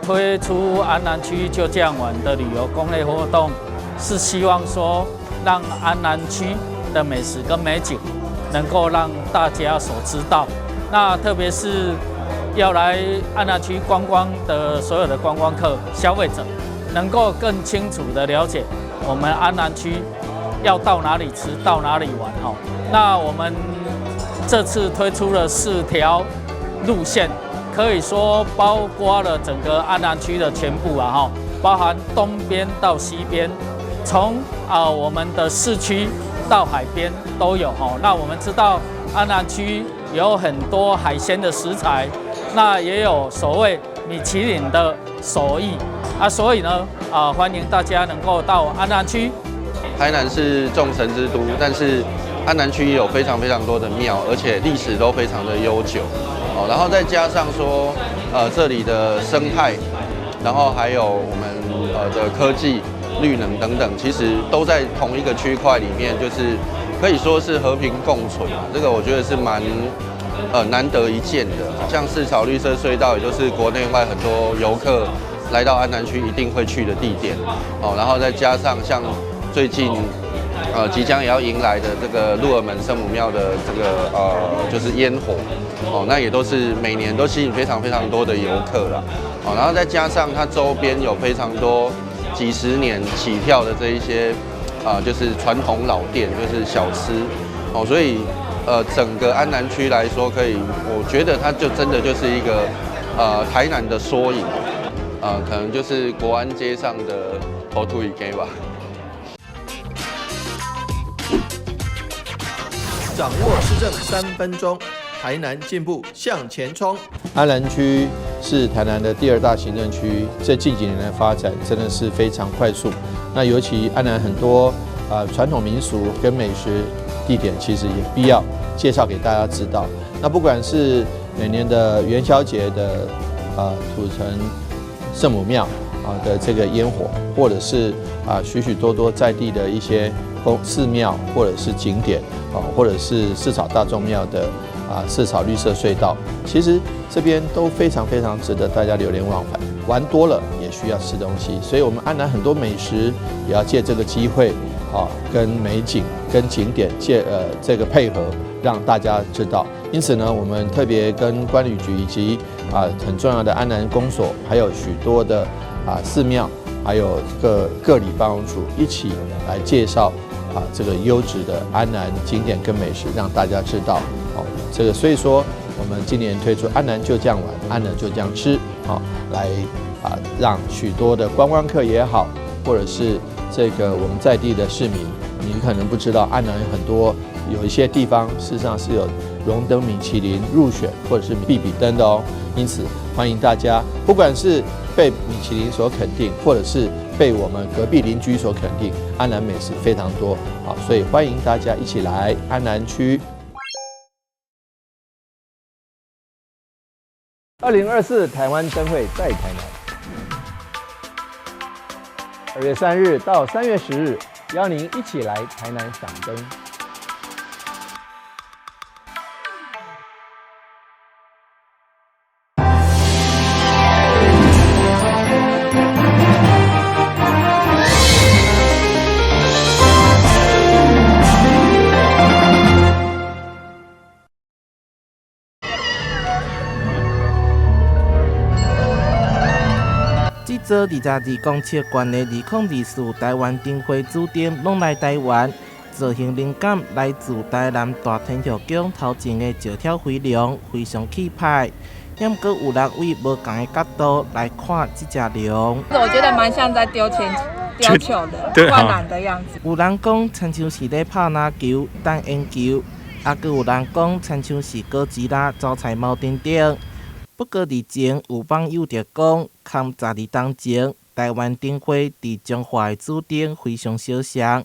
推出安南区就这样玩的旅游攻略活动，是希望说让安南区的美食跟美景能够让大家所知道。那特别是要来安南区观光的所有的观光客、消费者，能够更清楚的了解我们安南区要到哪里吃、到哪里玩哈。那我们这次推出了4条路线，可以说包括了整个安南区的全部啊哈，包含东边到西边，从我们的市区到海边都有哈。那我们知道安南区有很多海鲜的食材，那也有所谓米其林的手艺所以呢欢迎大家能够到安南区。台南是众神之都，但是安南区也有非常多的庙，而且历史都非常的悠久。然后再加上说这里的生态，然后还有我们的科技、绿能等等，其实都在同一个区块里面，就是可以说是和平共存。这个我觉得是蛮难得一见的。像市草绿色隧道，也就是国内外很多游客来到安南区一定会去的地点。然后再加上像最近即将也要迎来的这个鹿耳门圣母庙的这个就是烟火那也都是每年都吸引非常多的游客啦然后再加上它周边有非常多几十年起跳的这一些就是传统老店，就是小吃所以整个安南区来说，我觉得它就真的就是一个台南的缩影可能就是国安街上的头土一街吧。掌握施政3分钟，台南进步向前冲。安南区是台南的第2大行政区，这近几年的发展真的是非常快速。那尤其安南很多传统民俗跟美食地点，其实也必要介绍给大家知道。那不管是每年的元宵节的土城圣母庙的这个烟火，或者是许多在地的一些寺庙或者是景点或者是市草大众庙的市草绿色隧道，其实这边都非常值得大家流连忘返。玩多了也需要吃东西，所以我们安南很多美食也要借这个机会跟美景跟景点这个配合，让大家知道。因此呢，我们特别跟关旅局以及很重要的安南公所，还有许多的寺庙，还有各里办公处一起来介绍这个优质的安南景点跟美食，让大家知道这个。所以说，我们今年推出安南就这样玩，安南就这样吃来让许多的观光客也好，或者是这个我们在地的市民，你可能不知道，安南有一些地方事实上是有荣登米其林入选或者是必比登的因此欢迎大家，不管是被米其林所肯定，或者是被我们隔壁邻居所肯定，安南美食非常多所以欢迎大家一起来安南区。2024台湾灯会在台南，2月3日到3月10日，邀您一起来台南赏灯。这22公尺悬的2024台湾灯会主点拢来台湾，造型灵感来自台南大天后宫头前的石跳飞龙，非常气派。也阁有人为无同的角度来看这只龙，我觉得蛮像在丢球的灌篮的样子。有人讲亲像是咧拍篮球、打篮球，阁有人讲亲像是哥吉拉招财猫顶顶。不过日前有网友就讲，堪12当前，台湾灯会伫中华的主点非常小声，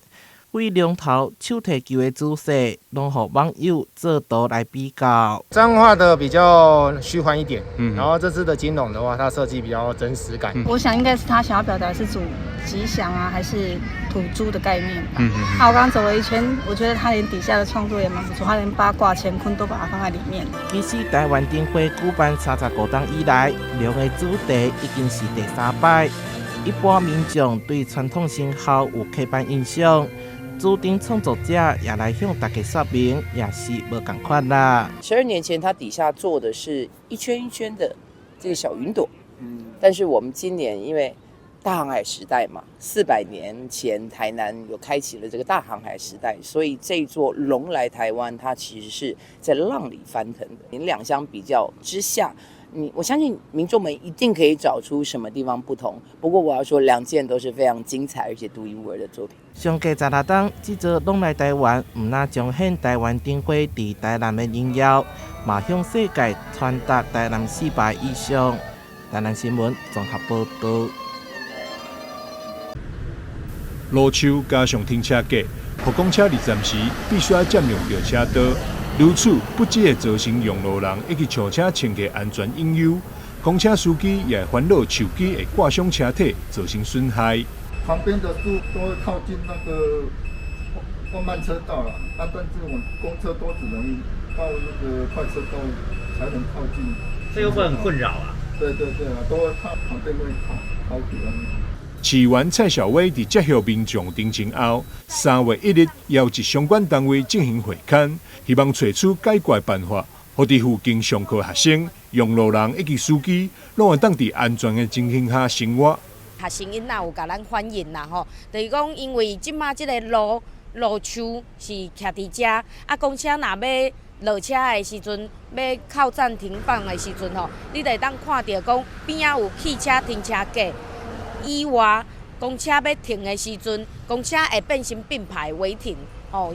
会龙头手提球的姿势，拢互网友做图来比较。彰化的比较虚幻一点，然后这次的金龙的话，它设计比较真实感。我想应该是他想要表达的是主吉祥啊，还是土猪的概念吧。我刚刚走了一圈，我觉得他连底下的创作也蛮不错，他连八卦乾坤都把它放在里面。其实台湾灯会举办35档以来，龙的主题已经是第3摆。一般民众对传统生肖有刻板印象，主灯创作者也来向大家说明，也是无同款啦。12年前，它底下做的是一圈一圈的这个小云朵，但是我们今年因为大航海时代嘛，400年前台南有开启了这个大航海时代，所以这座龙来台湾，它其实是在浪里翻腾的。两相比较之下，我相信民众们一定可以找出什么地方不同。不过我要说，2件都是非常精彩而且独一无二的作品。上届16档，这座龙来台湾，唔但彰显台湾灯会伫台南的荣耀，嘛向世界传达台南4摆以上。台南新闻综合报道。路丘加上停车格，互公车入站时必须要占用着车道，如此不只会造成用路人以及车乘客安全隐忧，公车司机也会烦恼手机会挂伤车体，造成损害。旁边的路都会靠近那个慢慢车道了，但是我们公车都只能到那个快车道才能靠近。这又会很困扰啊？对啊，都会靠旁边会靠近。市员蔡小伟伫接获民众陈情后，3月1日邀集相关单位进行会勘，希望找出解决办法，互伫附近上课学生、用路人以及司机，拢会当伫安全的情形下生活。学生因哪有甲咱反映啦吼，就是讲因为即马即个路丘是徛伫遮，啊公车若要落车的时阵，要靠站停放的时阵吼，你就会当看到讲边仔有汽车停车格。以外，公车要停的时阵，公车会变成并排违停，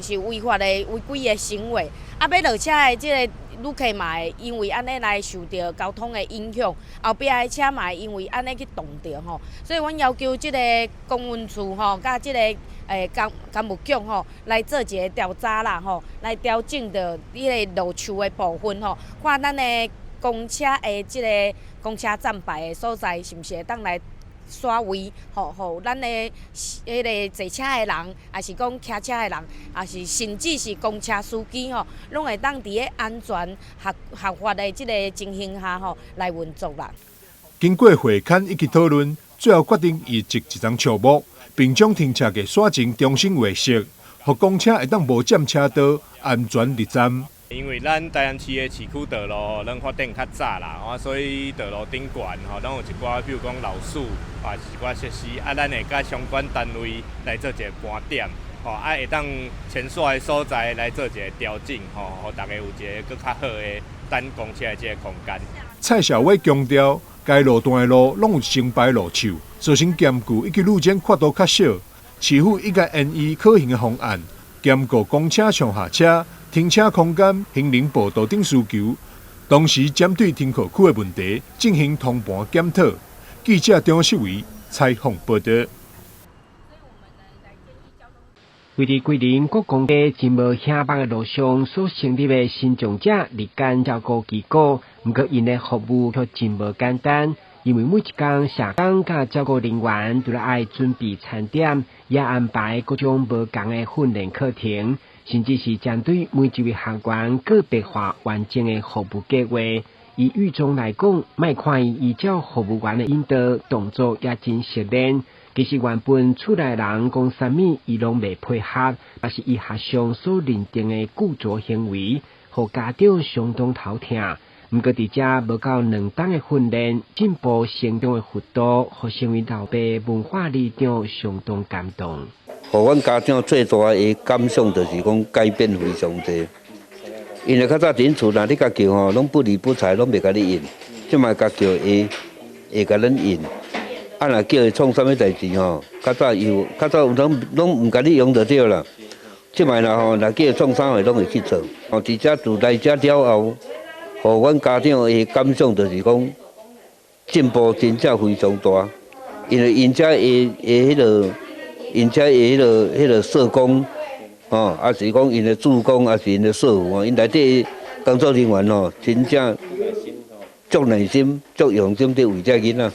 是违法的违规的行为。啊，要落车的这个旅客嘛会因为安尼来受到交通的影响，后壁的车嘛会因为安尼去撞到所以阮要求这个公运处甲这个干务局来做一个调查啦来调整到这个路丘的部分看咱的公车的这个公车站牌的所在是毋是会当来。刷位，互咱的迄个坐车的人，也是讲骑车的人，也是甚至是公车司机拢会当伫个安全合法的即个情形下来运作啦。经过会勘以及讨论，最后决定移植一张树木，并将停车格刷成中心画色，互公车会当无占车道，安全入站。因为咱台南市的市区道路，咱发展较早啦，所以道路顶悬拢有一寡，比如讲老树，是一寡设施，咱会甲相关单位来做一个盘点，会当前线的所在来做一个调整，互大家有一个更较好的等公车的这个空间。蔡小伟强调，该路段的路拢有成排路树，造成兼顾以及路肩宽度较小，市府应该研议可行的方案，兼顾公车上下车。停车空间、行人步道等需求，同时针对停靠区的问题进行通盘检讨。记者张世伟采访报道。为伫桂林国公街真无险邦的路上所成立的新长者日间照顾机构，不过因的服务却真无简单。因为每一天社工甲照顾人员都爱准备餐点，也安排各种无同的训练课程。甚至是针对每一位学员个别化完整的服务计划。以狱中来讲，莫看伊依照服务员的引导动作也真熟练。其实原本厝内人讲啥物，伊拢未配合，也是伊学上所认定的固着行为，互家长相当头疼。毋过伫遮无够2档的训练，进步成长的幅度，互身为老爸文化里长相当感动。互阮家长最大的感想就是讲改变非常多。因为较早伫厝若你甲叫拢不理不睬，拢袂甲你应。即摆甲叫会甲咱应。若叫伊创啥物代志较早有拢毋甲你用就对啦。即摆若叫伊创啥货拢会去做。伫遮住来遮了后，互阮家长的感想就是讲进步真正非常大。因为因遮因遮迄个社工啊是讲因的助攻，啊是因的社服，因内底工作人员哦，真正足耐心、足用心伫为这囡仔。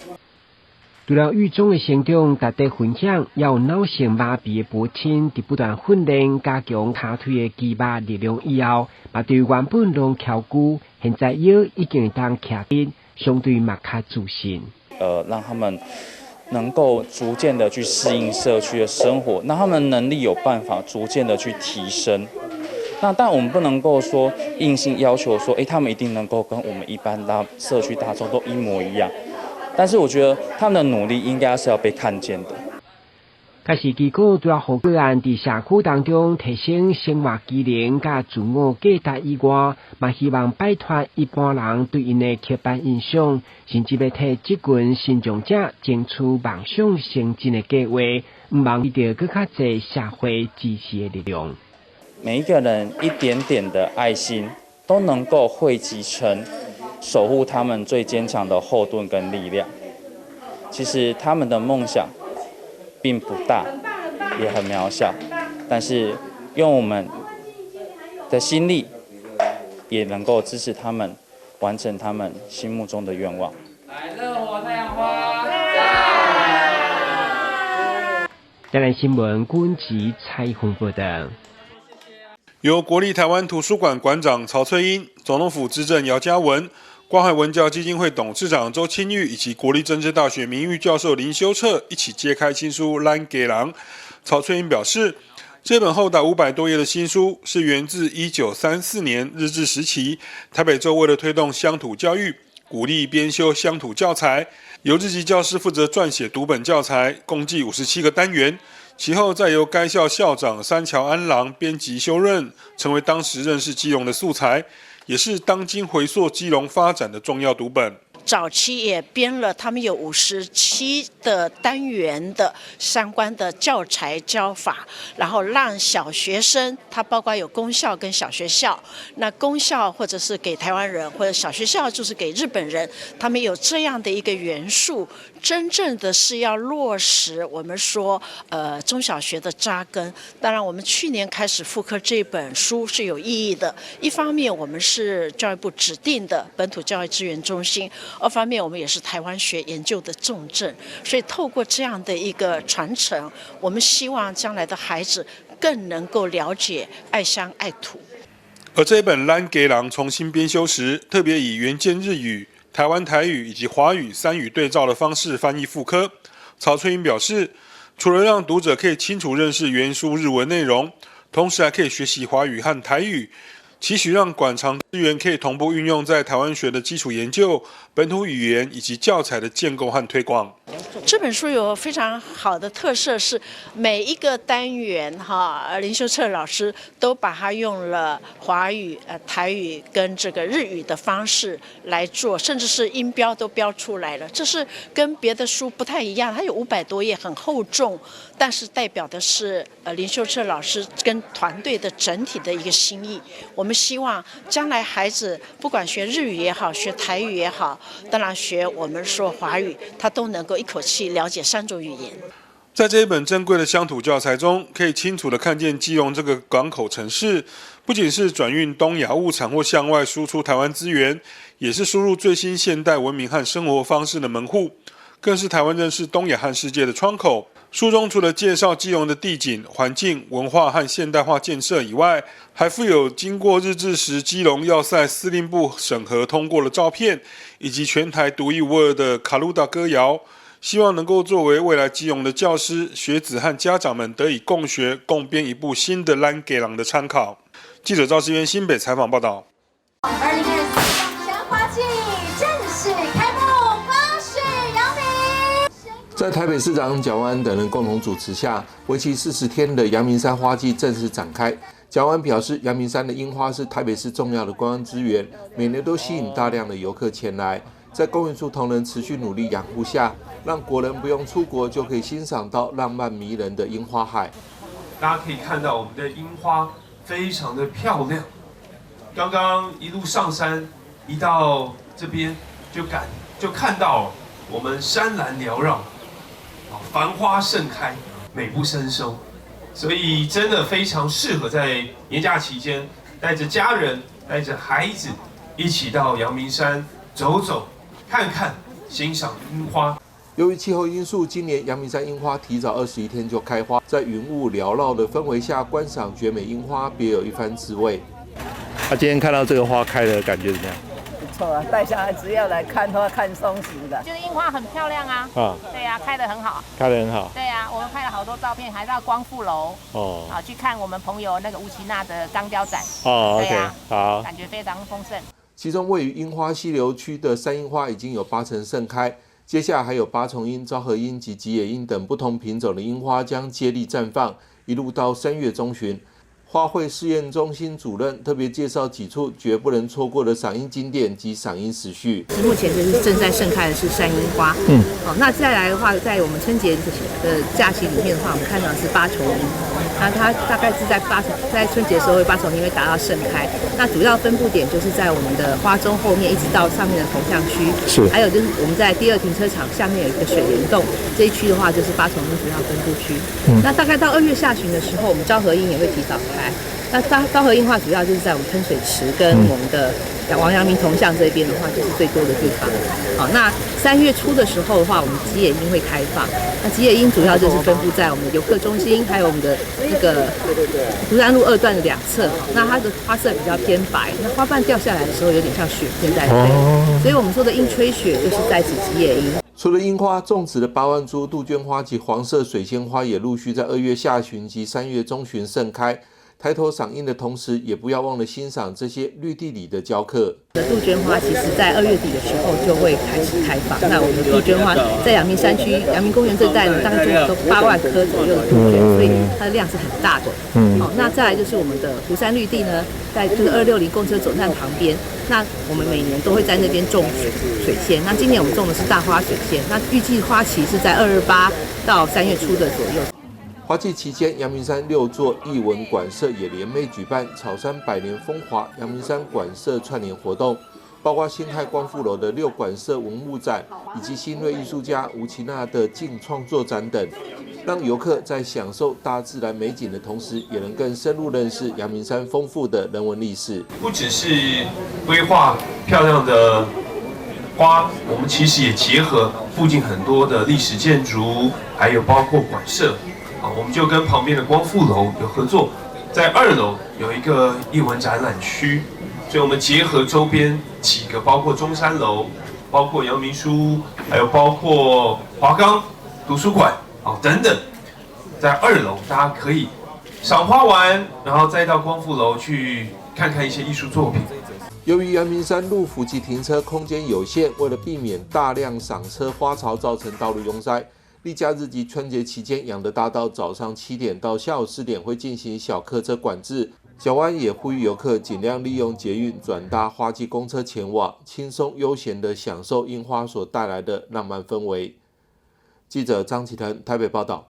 除了狱中的成长值得分享，也有脑性麻痹的父亲伫不断训练加强骹腿的肌肉力量以后，嘛对原本拢翘骨，现在腰已经当徛直，相对嘛较自信。让他们能够逐渐的去适应社区的生活，那他们能力有办法逐渐的去提升。那但我们不能够说硬性要求说，他们一定能够跟我们一般的社区大众都一模一样。但是我觉得他们的努力应该是要被看见的。开始机构除了互个案伫社区当中提升生活技能甲自我价值以外，嘛希望摆脱一般人对因的刻板印象，甚至要替这群新障者争取梦想成真的计划，唔忘记着更较侪社会支持的力量。每一个人一点点的爱心，都能够汇集成守护他们最坚强的后盾跟力量。其实他们的梦想并不大，也很渺小，但是用我们的心力，也能够支持他们完成他们心目中的愿望。来，热火太阳花！再来新闻，军旗采访报道。由国立台湾图书馆馆长曹翠英、总统府资政姚嘉文、关怀文教基金会董事长周清玉以及国立政治大学名誉教授林修彻一起揭开新书《咱家人》。曹翠英表示，这本厚达500多页的新书是源自1934年日治时期，台北州为了推动乡土教育，鼓励编修乡土教材，由日籍教师负责撰写读本教材，共计57个单元。其后再由该校校长三桥安郎编辑修润，成为当时认识基隆的素材，也是当今回溯基隆发展的重要读本。早期也编了，他们有57的单元的相关的教材教法，然后让小学生，他包括有公校跟小学校，那公校或者是给台湾人，或者小学校就是给日本人，他们有这样的一个元素，真正的是要落实我们说中小学的扎根。当然，我们去年开始复刻这本书是有意义的，一方面我们是教育部指定的本土教育资源中心。二方面，我们也是台湾学研究的重镇，所以透过这样的一个传承，我们希望将来的孩子更能够了解爱乡爱土。而这本《咱家人》重新编修时，特别以原件日语、台湾台语以及华语3语对照的方式翻译复刻。曹翠英表示，除了让读者可以清楚认识原书日文内容，同时还可以学习华语和台语。期许让馆藏资源可以同步运用在台湾学的基础研究、本土语言以及教材的建构和推广。这本书有非常好的特色，是每一个单元林修彻老师都把它用了华语、台语跟这个日语的方式来做，甚至是音标都标出来了。这是跟别的书不太一样，它有500多页，很厚重，但是代表的是林修彻老师跟团队的整体的一个心意。我们希望将来孩子不管学日语也好，学台语也好，当然学我们说华语，他都能够一口气了解3种语言。在这一本珍贵的乡土教材中，可以清楚地看见基隆这个港口城市，不仅是转运东亚物产或向外输出台湾资源，也是输入最新现代文明和生活方式的门户，更是台湾认识东亚和世界的窗口。书中除了介绍基隆的地景、环境、文化和现代化建设以外，还附有经过日治时基隆要塞司令部审核通过的照片，以及全台独一无二的卡鲁达歌谣，希望能够作为未来基隆的教师、学子和家长们得以共学、共编一部新的《咱家人》的参考。记者赵世渊新北采访报道。2024香花季正式开幕，恭喜阳明！在台北市长蒋万安等人共同主持下，为期40天的阳明山花季正式展开。蒋万安表示，阳明山的樱花是台北市重要的观光资源，每年都吸引大量的游客前来。在公园处同仁持续努力养护下，让国人不用出国就可以欣赏到浪漫迷人的樱花海。大家可以看到我们的樱花非常的漂亮。刚刚一路上山，一到这边就看到我们山岚缭绕，繁花盛开，美不胜收。所以真的非常适合在年假期间带着家人、带着孩子一起到阳明山走走、看看、欣赏樱花。由于气候因素，今年阳明山樱花提早21天就开花，在云雾缭绕的氛围下观赏绝美樱花，别有一番滋味。今天看到这个花开的感觉怎么样？不错啊，带小孩子要来看花看松鼠的。就是樱花很漂亮啊。对啊，开得很好。开得很好。对啊，我们拍了好多照片，还到光复楼去看我们朋友那个吴奇娜的钢雕展。OK， 好，感觉非常丰盛。其中位于樱花溪流区的山樱花已经有80%盛开。接下来还有八重樱、昭和樱及吉野樱等不同品种的樱花将接力绽放，一路到3月中旬。花卉试验中心主任特别介绍几处绝不能错过的赏樱景点及赏樱时序。目前就是正在盛开的是山樱花，那再来的话，在我们春节的假期里面的话，我们看到的是八重樱，那它大概是在春节的时候八重樱会达到盛开。那主要分布点就是在我们的花中后面，一直到上面的铜像区，还有就是我们在第2停车场下面有一个水帘洞，这一区的话就是八重樱主要分布区。那大概到2月下旬的时候，我们昭和樱也会提早开。那昭和樱花主要就是在我们喷水池跟我们的王阳明铜像这边的话，就是最多的地方。好，那3月初的时候的话，我们吉野樱会开放。那吉野樱主要就是分布在我们的游客中心，还有我们的那个竹山路2段的2侧。那它的花色比较偏白，那花瓣掉下来的时候有点像雪片在飞，所以我们说的樱吹雪就是在指吉野樱。除了樱花，种植的8万株杜鹃花及黄色水仙花也陆续在2月下旬及3月中旬盛开。抬头赏樱的同时，也不要忘了欣赏这些绿地里的娇客。杜鹃花其实在2月底的时候就会开始开放。那我们的杜鹃花在阳明山区、阳明公园这带呢，大概就8万棵左右的杜鹃，所以它的量是很大的。好，那再来就是我们的湖山绿地呢，在就是260公车总站旁边。那我们每年都会在那边种水仙。那今年我们种的是大花水仙。那预计花期是在2、28到3月初的左右。花季期间，阳明山6座艺文馆舍也联袂举办草山百年风华阳明山馆舍串联活动，包括新泰光复楼的6馆舍文物展，以及新锐艺术家吴奇娜的镜创作展等，让游客在享受大自然美景的同时，也能更深入认识阳明山丰富的人文历史。不只是规划漂亮的花，我们其实也结合附近很多的历史建筑，还有包括馆舍。我们就跟旁边的光复楼有合作，在2楼有一个艺文展览区，所以我们结合周边几个，包括中山楼、包括阳明书，还有包括华冈图书馆等等，在2楼大家可以赏花完，然后再到光复楼去看看一些艺术作品。由于阳明山路幅及停车空间有限，为了避免大量赏车花潮造成道路拥塞，例假日及春节期间，养德大道早上7点到下午4点会进行小客车管制。小湾也呼吁游客尽量利用捷运转搭花季公车前往，轻松悠闲地享受樱花所带来的浪漫氛围。记者张启腾台北报道。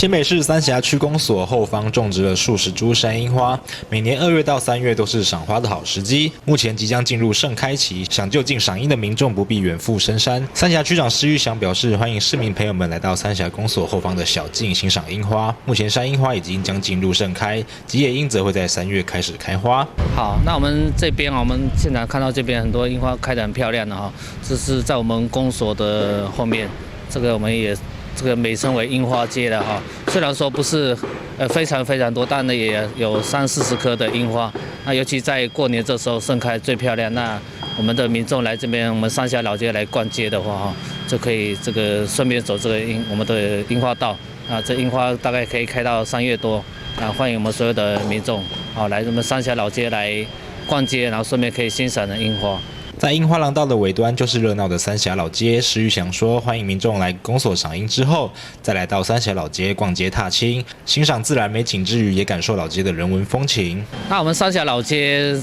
新北市三峡区公所后方种植了数十株山樱花，每年2月到3月都是赏花的好时机。目前即将进入盛开期，想就近赏樱的民众不必远赴深山。三峡区长施玉祥表示，欢迎市民朋友们来到三峡公所后方的小径欣赏樱花。目前山樱花已经将进入盛开，吉野樱则会在3月开始开花。好，那我们这边我们现在看到这边很多樱花开得很漂亮的这是在我们公所的后面，这个我们也。这个美称为樱花街了虽然说不是非常多，但呢也有30-40棵的樱花。那尤其在过年这时候盛开最漂亮。那我们的民众来这边，我们三峡老街来逛街的话就可以这个顺便走这个我们的樱花道这樱花大概可以开到3月多欢迎我们所有的民众来我们三峡老街来逛街，然后顺便可以欣赏的樱花。在樱花廊道的尾端就是热闹的三峡老街。施玉祥说，欢迎民众来公所赏樱之后，再来到三峡老街逛街踏青，欣赏自然美景之余，也感受老街的人文风情。那我们三峡老街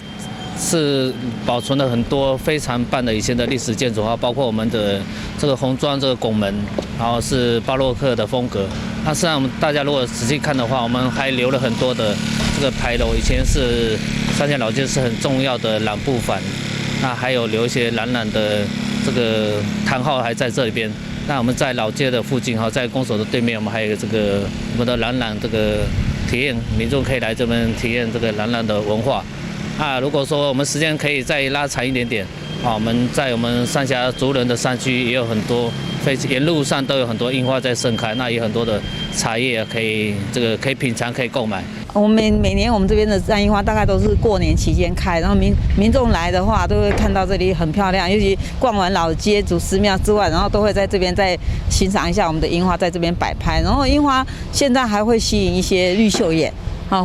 是保存了很多非常棒的以前的历史建筑包括我们的这个红砖这个拱门，然后是巴洛克的风格。那实际上大家如果仔细看的话，我们还留了很多的这个牌楼，以前是三峡老街是很重要的染布坊。那还有留一些蓝的这个堂号还在这里边，那我们在老街的附近哈，在公所的对面，我们还有这个我们的蓝染这个体验，民众可以来这边体验这个蓝染的文化。如果说我们时间可以再拉长一点点，我们在我们三峡族人的山区也有很多，沿路上都有很多樱花在盛开，那也有很多的茶叶可以品尝，可以购买。我们每年我们这边的山樱花大概都是过年期间开，然后民众来的话都会看到这里很漂亮，尤其逛完老街、祖师庙之外，然后都会在这边再欣赏一下我们的樱花，在这边摆拍。然后樱花现在还会吸引一些绿袖眼。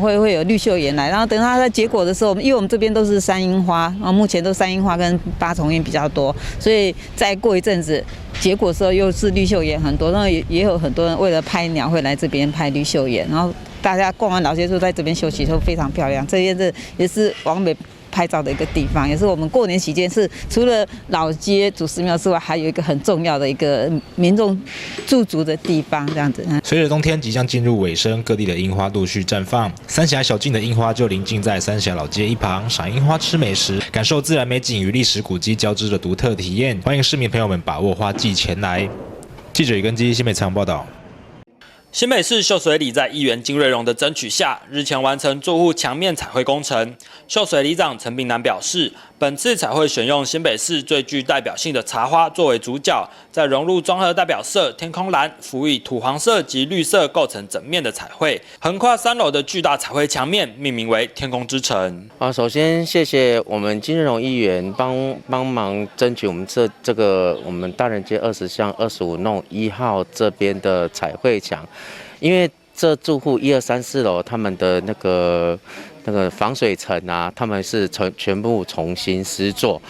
会有绿袖眼来，然后等它在结果的时候，因为我们这边都是山樱花，然后目前都山樱花跟八重樱比较多，所以再过一阵子结果的时候又是绿袖眼很多，然后也有很多人为了拍鸟会来这边拍绿袖眼，然后大家逛完老街就在这边休息，都非常漂亮。这边也是往北拍照的一个地方，也是我们过年期间是除了老街祖师庙之外，还有一个很重要的一个民众驻足的地方，这样子。随着冬天即将进入尾声，各地的樱花陆续绽放，三峡小径的樱花就临近在三峡老街一旁，赏樱花、吃美食，感受自然美景与历史古迹交织的独特体验。欢迎市民朋友们把握花季前来。记者李根基新北采访报道。新北市秀水里在议员金瑞荣的争取下，日前完成住户墙面彩绘工程。秀水里长陈炳南表示，本次彩绘选用新北市最具代表性的茶花作为主角，再融入综合代表色天空蓝，辅以土黄色及绿色构成整面的彩绘，横跨3楼的巨大彩绘墙面命名为天空之城。首先谢谢我们金瑞荣议员帮忙争取我们这个我们大人街20巷25弄1号这边的彩绘墙。因为这住户1、2、3、4楼他们的那个防水层啊，他们是全部重新施作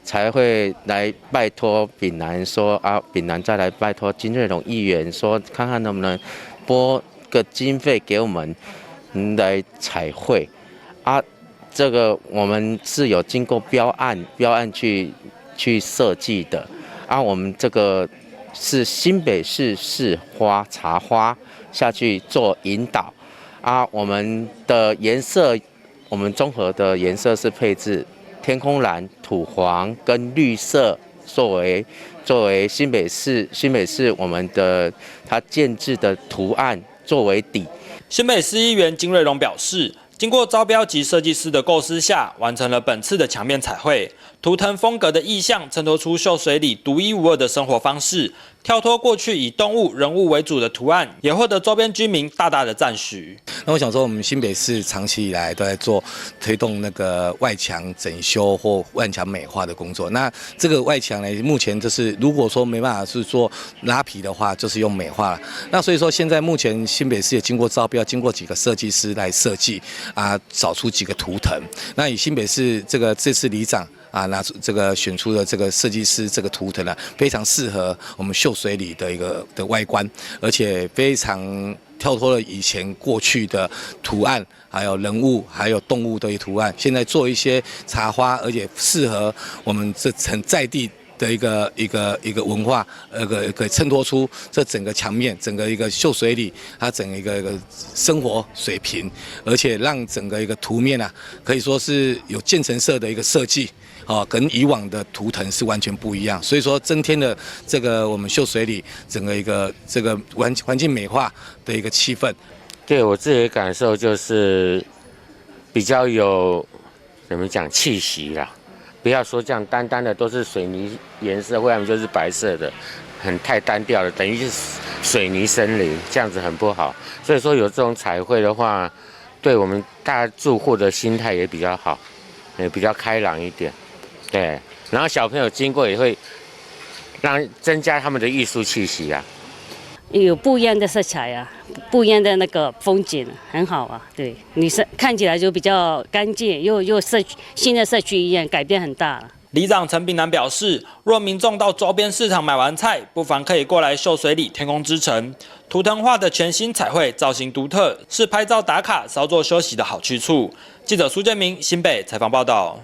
才会来拜托炳南说炳南再来拜托金瑞荣议员说，看看能不能拨个经费给我们来彩绘这个我们是有经过标案去设计的我们这个。是新北市市花茶花下去做引导我们的颜色，我们综合的颜色是配置天空蓝、土黄跟绿色，作为新北市我们的它建制的图案作为底。新北市议员金瑞荣表示，经过招标及设计师的构思下，完成了本次的墙面彩绘。图腾风格的意象衬托出秀水里独一无二的生活方式，跳脱过去以动物、人物为主的图案，也获得周边居民大大的赞许。那我想说，我们新北市长期以来都在做推动那个外墙整修或外墙美化的工作。那这个外墙呢，目前就是如果说没办法是做拉皮的话，就是用美化了。那所以说，现在目前新北市也经过招标，经过几个设计师来设计找出几个图腾。那以新北市这次里长。拿出这个选出的这个设计师这个图腾非常适合我们秀水里的一个的外观，而且非常跳脱了以前过去的图案，还有人物，还有动物的图案，现在做一些茶花，而且适合我们这很在地的一个文化，可以衬托出这整个墙面，整个一个秀水里它整个一个生活水平，而且让整个一个图面可以说是有渐层色的一个设计。跟以往的图腾是完全不一样，所以说增添了这个我们秀水里整个一个这个环境美化的一个气氛。对我自己的感受就是比较有怎么讲气息啦，不要说这样单单的都是水泥颜色，或者就是白色的，太单调了，等于是水泥森林，这样子很不好。所以说有这种彩绘的话，对我们大家住户的心态也比较好，也比较开朗一点。对，然后小朋友经过也会增加他们的艺术气息有不一样的色彩不一样的那个风景，很好对，你看起来就比较干净，又新的社区一样，改变很大。里长陈炳南表示，若民众到周边市场买完菜，不妨可以过来秀水里天空之城。图腾化的全新彩绘造型独特，是拍照打卡、稍作休息的好去处。记者苏建明新北采访报道。